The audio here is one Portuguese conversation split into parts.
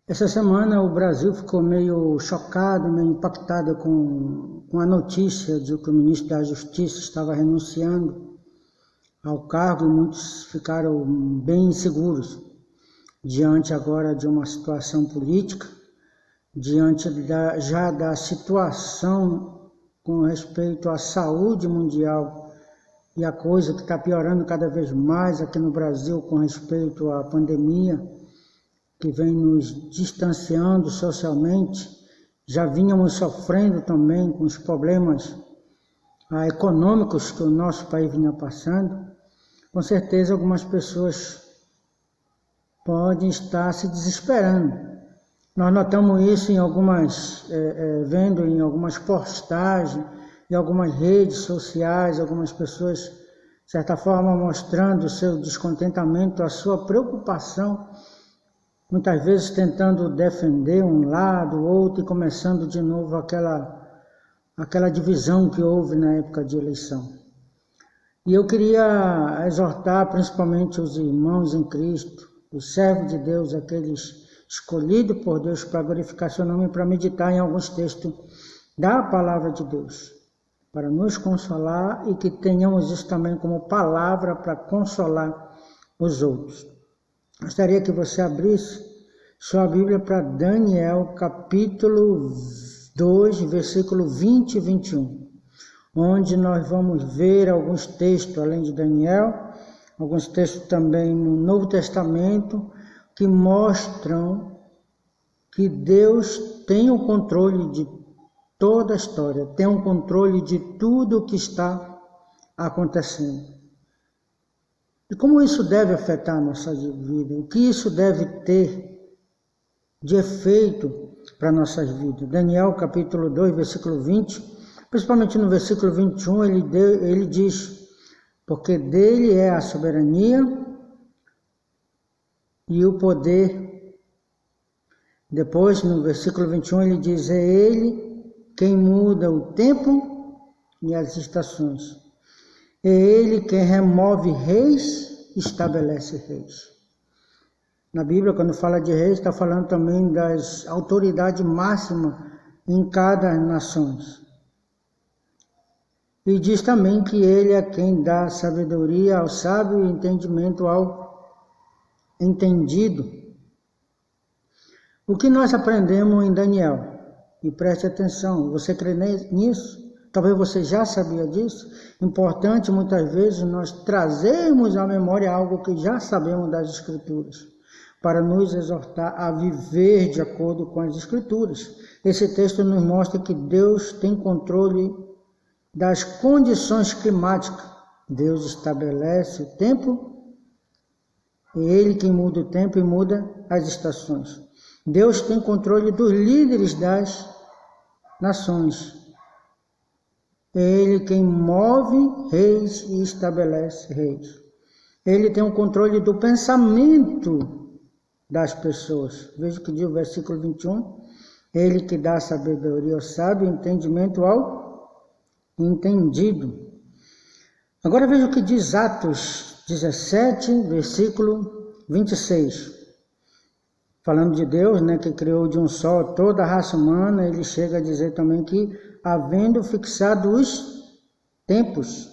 Essa semana o Brasil ficou meio chocado, meio impactado com a notícia de que o ministro da Justiça estava renunciando ao cargo e muitos ficaram bem inseguros diante agora de uma situação política, diante já da situação com respeito à saúde mundial e a coisa que está piorando cada vez mais aqui no Brasil com respeito à pandemia, que vem nos distanciando socialmente. Já vínhamos sofrendo também com os problemas econômicos que o nosso país vinha passando. Com certeza algumas pessoas podem estar se desesperando. Nós notamos isso em vendo em algumas postagens, em algumas redes sociais, algumas pessoas, de certa forma, mostrando o seu descontentamento, a sua preocupação, muitas vezes tentando defender um lado, o outro, e começando de novo aquela divisão que houve na época de eleição. E eu queria exortar principalmente os irmãos em Cristo, os servos de Deus, aqueles escolhidos por Deus para glorificar seu nome, para meditar em alguns textos da palavra de Deus, para nos consolar e que tenhamos isso também como palavra para consolar os outros. Gostaria que você abrisse sua Bíblia para Daniel, capítulo 2, versículo 20 e 21, onde nós vamos ver alguns textos, além de Daniel, alguns textos também no Novo Testamento, que mostram que Deus tem o controle de toda a história, tem o controle de tudo o que está acontecendo. E como isso deve afetar a nossa vida? O que isso deve ter de efeito para nossas vidas? Daniel capítulo 2, versículo 20, principalmente no versículo 21, ele diz: porque dele é a soberania e o poder. Depois, no versículo 21, ele diz: é ele quem muda o tempo e as estações. É ele quem remove reis e estabelece reis. Na Bíblia, quando fala de reis, está falando também das autoridades máximas em cada nação. E diz também que ele é quem dá sabedoria ao sábio e entendimento ao entendido. O que nós aprendemos em Daniel? E preste atenção, você crê nisso? Talvez você já sabia disso. Importante muitas vezes nós trazermos à memória algo que já sabemos das Escrituras, para nos exortar a viver de acordo com as Escrituras. Esse texto nos mostra que Deus tem controle das condições climáticas. Deus estabelece o tempo, é Ele quem muda o tempo e muda as estações. Deus tem controle dos líderes das nações. É Ele quem move reis e estabelece reis. Ele tem o controle do pensamento das pessoas. Veja o que diz o versículo 21. Ele que dá sabedoria ao sábio, entendimento ao entendido. Agora veja o que diz Atos 17, versículo 26. Falando de Deus, que criou de um só toda a raça humana, ele chega a dizer também que, havendo fixado os tempos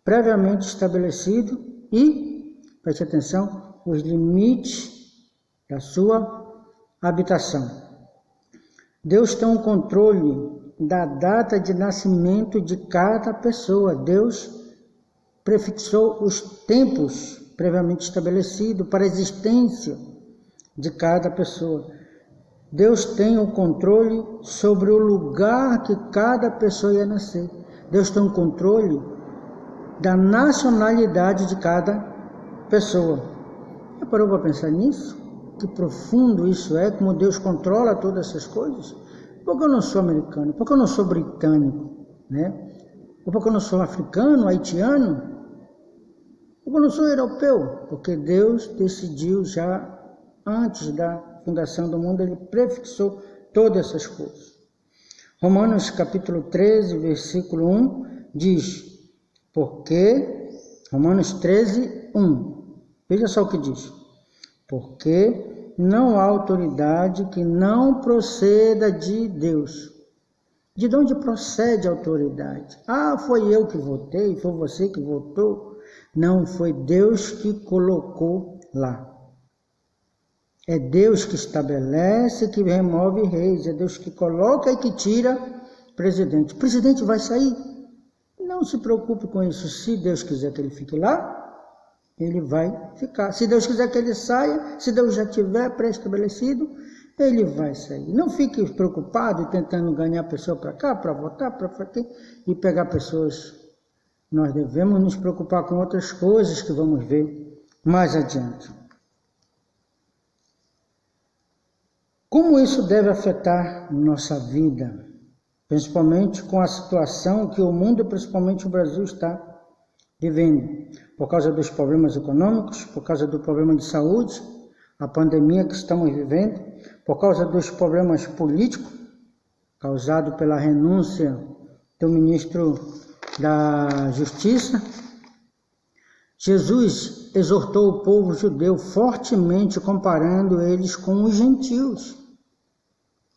previamente estabelecidos e, preste atenção, os limites da sua habitação. Deus tem um controle da data de nascimento de cada pessoa. Deus prefixou os tempos previamente estabelecidos para a existência de cada pessoa. Deus tem o controle sobre o lugar que cada pessoa ia nascer. Deus tem o controle da nacionalidade de cada pessoa. Já parou para pensar nisso? Que profundo isso é, como Deus controla todas essas coisas? Por que eu não sou americano? Por que eu não sou britânico? Ou porque eu não sou africano, haitiano? Por que eu não sou europeu? Porque Deus decidiu já antes da fundação do mundo, Ele prefixou todas essas coisas. Romanos capítulo 13, versículo 1 diz: porque, Romanos 13, 1, veja só o que diz: porque não há autoridade que não proceda de Deus. De onde procede a autoridade? Ah, foi eu que votei, foi você que votou. Não, foi Deus que colocou lá. É Deus que estabelece, que remove reis. É Deus que coloca e que tira presidente. O presidente vai sair? Não se preocupe com isso. Se Deus quiser que ele fique lá, ele vai ficar. Se Deus quiser que ele saia, se Deus já tiver pré-estabelecido, ele vai sair. Não fique preocupado tentando ganhar pessoa para cá, para votar, para aqui, e pegar pessoas. Nós devemos nos preocupar com outras coisas que vamos ver mais adiante. Como isso deve afetar nossa vida? Principalmente com a situação que o mundo, principalmente o Brasil, está vivendo. Por causa dos problemas econômicos, por causa do problema de saúde, a pandemia que estamos vivendo, por causa dos problemas políticos, causado pela renúncia do ministro da Justiça. Jesus exortou o povo judeu fortemente, comparando eles com os gentios,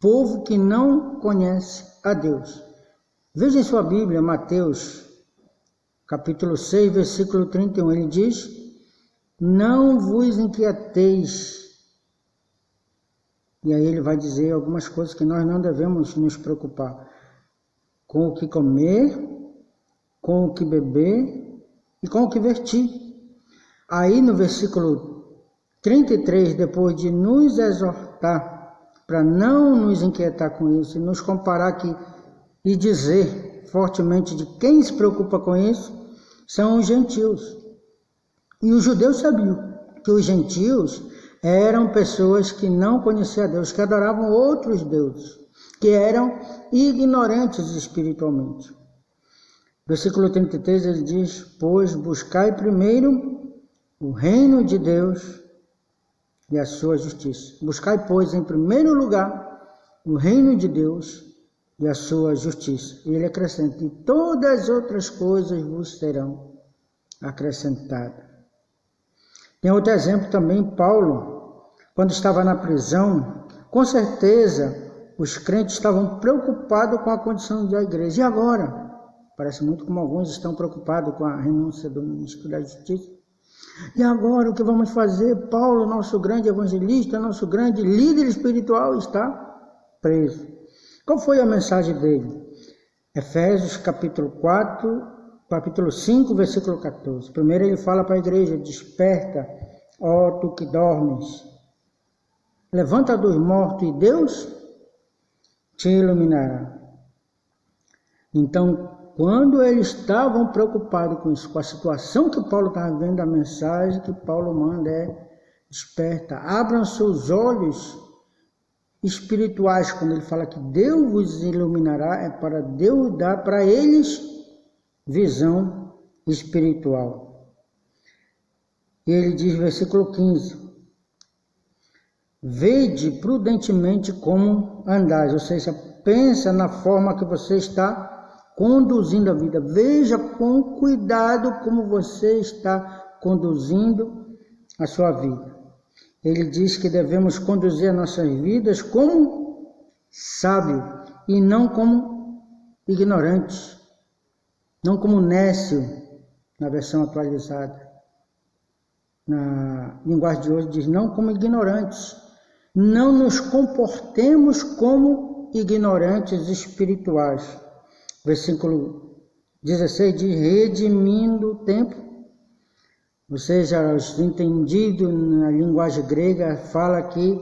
povo que não conhece a Deus. Veja em sua Bíblia, Mateus, capítulo 6, versículo 31, ele diz: não vos inquieteis. E aí ele vai dizer algumas coisas que nós não devemos nos preocupar. Com o que comer, com o que beber e com o que vestir. Aí no versículo 33, depois de nos exortar para não nos inquietar com isso, e nos comparar aqui e dizer fortemente de quem se preocupa com isso, são os gentios. E os judeus sabiam que os gentios eram pessoas que não conheciam a Deus, que adoravam outros deuses, que eram ignorantes espiritualmente. Versículo 33, ele diz: pois buscai primeiro o reino de Deus e a sua justiça. Buscai, pois, em primeiro lugar o reino de Deus e a sua justiça. E ele acrescenta: e todas as outras coisas vos serão acrescentadas. Tem outro exemplo também, Paulo, quando estava na prisão, com certeza os crentes estavam preocupados com a condição da igreja. E agora? Parece muito como alguns estão preocupados com a renúncia do ministro da Justiça. E agora o que vamos fazer? Paulo, nosso grande evangelista, nosso grande líder espiritual, está preso. Qual foi a mensagem dele? Efésios capítulo 5, versículo 14. Primeiro ele fala para a igreja: desperta, ó tu que dormes, levanta dos mortos e Deus te iluminará. Então, quando eles estavam preocupados com isso, com a situação que Paulo estava vendo, a mensagem que Paulo manda é: desperta, abram seus olhos espirituais. Quando ele fala que Deus vos iluminará, é para Deus dar para eles visão espiritual. E ele diz, versículo 15: vede prudentemente como andais, ou seja, pensa na forma que você está conduzindo a vida. Veja com cuidado como você está conduzindo a sua vida. Ele diz que devemos conduzir as nossas vidas como sábio e não como ignorantes, não como nécio, na versão atualizada. Na linguagem de hoje diz: não como ignorantes. Não nos comportemos como ignorantes espirituais. Versículo 16 diz: redimindo o tempo. Ou seja, os entendidos na linguagem grega fala que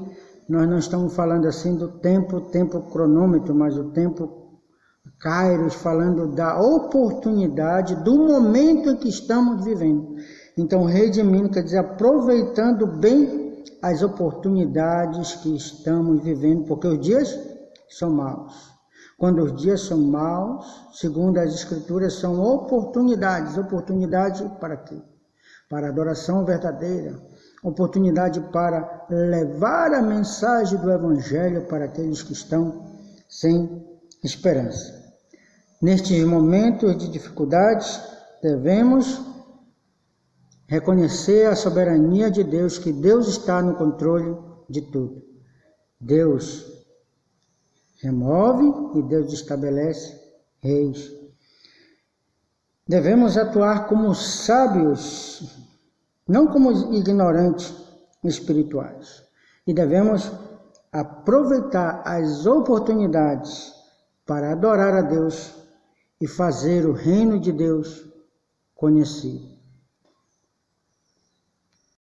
nós não estamos falando assim do tempo cronômetro, mas o tempo kairos, falando da oportunidade, do momento em que estamos vivendo. Então, redimindo quer dizer aproveitando bem as oportunidades que estamos vivendo, porque os dias são maus. Quando os dias são maus, segundo as Escrituras, são oportunidades. Oportunidade para quê? Para adoração verdadeira. Oportunidade para levar a mensagem do Evangelho para aqueles que estão sem esperança. Nestes momentos de dificuldades, devemos reconhecer a soberania de Deus, que Deus está no controle de tudo. Deus remove e Deus estabelece reis. Devemos atuar como sábios, não como ignorantes espirituais. E devemos aproveitar as oportunidades para adorar a Deus e fazer o reino de Deus conhecido.